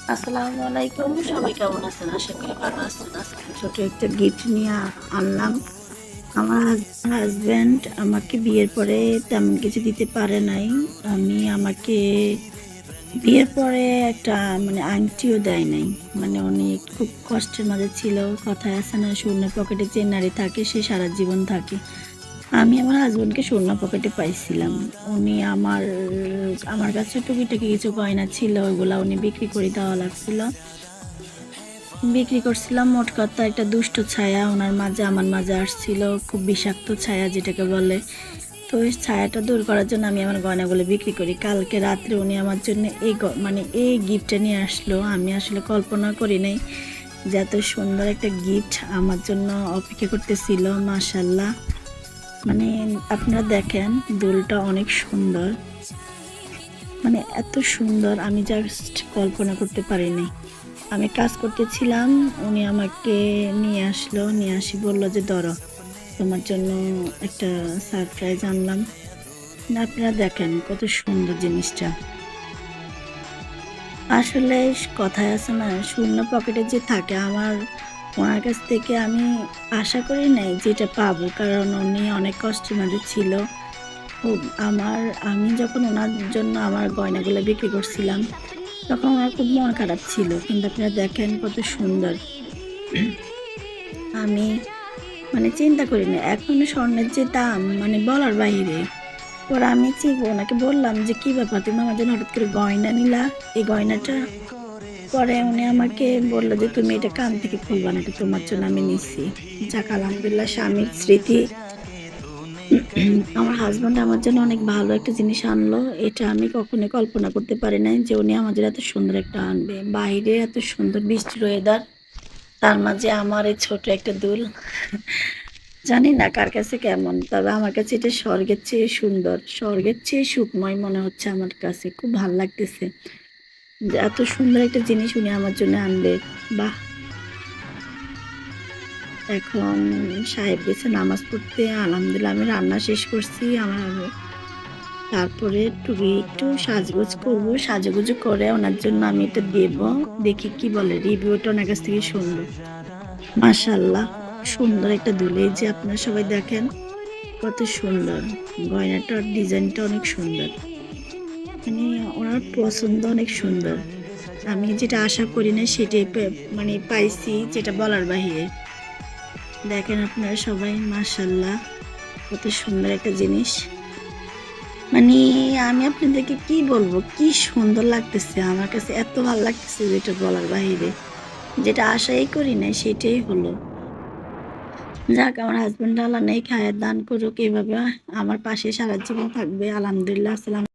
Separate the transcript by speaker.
Speaker 1: আসসালামু আলাইকুম। সবাই কেমন আছেন? আশা করি ভালো আছেন। আজকে ছোট একটা গিফট নিয়ে আনলাম। আমার হাসব্যান্ড আমাকে বিয়ের পরে তেমন কিছু দিতে পারে নাই। আমাকে বিয়ের পরে একটা আংটিও দেয় নাই। উনি খুব কষ্টের মাঝে ছিল। কথায় আছে না, "শূন্যের পকেটে যে নারী থাকে সে সারা জীবন থাকে।" আমি আমার হাসব্যান্ডকে শূন্য পকেটে পাইছিলাম। উনি আমার কাছে টুকিটাকি কিছু গয়না ছিল, ওগুলা উনি বিক্রি করে দেওয়া লাগছিল। বিক্রি করছিলাম। মোট কথা একটা দুষ্ট ছায়া উনার মাঝে আমার মাঝে আসছিল। খুব বিষাক্ত ছায়া যেটাকে বলে। তো ওই ছায়াটা দূর করার জন্য আমি আমার গয়নাগুলো বিক্রি করি। কালকে রাত্রে উনি আমার জন্য এই গিফটটা নিয়ে আসলো। আমি আসলে কল্পনা করি নাই যে এত সুন্দর একটা গিফট আমার জন্য অপেক্ষা করতেছিল। মাশাআল্লাহ! মানে আপনারা দেখেন, দুলটা অনেক সুন্দর। এত সুন্দর আমি জাস্ট কল্পনা করতে পারিনি। আমি কাজ করতেছিলাম, উনি আমাকে নিয়ে আসলো। নিয়ে আসি বলল যে, "ধরো, তোমার জন্য একটা সারপ্রাইজ আনলাম।" আপনারা দেখেন কত সুন্দর জিনিসটা। আসলে কথায় আছে না, শূন্য পকেটে যে থাকে, ওনার কাছ থেকে আমি আশা করি নাই যে এটা পাবো। কারণ উনি অনেক কষ্টের মাঝে ছিল। খুব আমার আমি যখন ওনার জন্য আমার গয়নাগুলো বিক্রি করছিলাম, তখন ওনার খুব মন খারাপ ছিল। কিন্তু আপনারা দেখেন কত সুন্দর। আমি চিন্তা করি না। এখন স্বর্ণের যে দাম বলার বাহিরে। পরে আমি ওনাকে বললাম যে, "কি ব্যাপার? তুমি আমার জন্য হঠাৎ করে গয়না নিলা? এই গয়নাটা?" পরে উনি আমাকে বলল যে, "তুমি এটা কান থেকে খুলবা না। এটা তোমার জন্য আমি নিছি।" যাক আলহামদুলিল্লাহ, স্বামীর স্মৃতি। আমার হাসব্যান্ড আমার জন্য অনেক ভালো একটা জিনিস আনলো। এটা আমি কখনোই কল্পনা করতে পারি নাই যে উনি আমার জন্য এত সুন্দর একটা আনবে। বাইরে এত সুন্দর বৃষ্টির ওয়েদার, তার মাঝে আমার এই ছোট একটা দুল। জানি না কার কাছে কেমন। তবে আমার কাছে এটা স্বর্গের চেয়ে সুন্দর, স্বর্গের চেয়ে সুখময় মনে হচ্ছে আমার কাছে। খুব ভাল লাগতেছে যে এত সুন্দর একটা জিনিস উনি আমার জন্য আনবে। বাহ! এখন সাহেব গেছে নামাজ পড়তে। আলহামদুলিল্লাহ আমি রান্না শেষ করছি। তারপরে একটু সাজগোজ করব। সাজুগুজু করে ওনার জন্য আমি এটা দেব। দেখি কি বলে, রিভিউটা ওনার কাছ থেকে শুনবো। মাশাআল্লাহ! সুন্দর একটা দুল। এই যে আপনারা সবাই দেখেন কত সুন্দর। গয়নাটার ডিজাইনটা অনেক সুন্দর। মানে ওনার পছন্দ অনেক সুন্দর। আমি যেটা আশা করি না সেটাই পাইছি, যেটা বলার বাহিরে। দেখেন আপনারা সবাই, মাশাআল্লাহ! কত সুন্দর একটা জিনিস। মানে আমি আপনাদেরকে কি বলবো? কি সুন্দর লাগতেছে। আমার কাছে এত ভাল লাগতেছে যেটা বলার বাহিরে। যেটা আশাই করি নাই সেটাই হলো। যাক, আমার হাসব্যান্ড আল্লাহ নেক হায়াত দান করুক। এভাবে আমার পাশে সারা জীবন থাকবে। আলহামদুলিল্লাহ।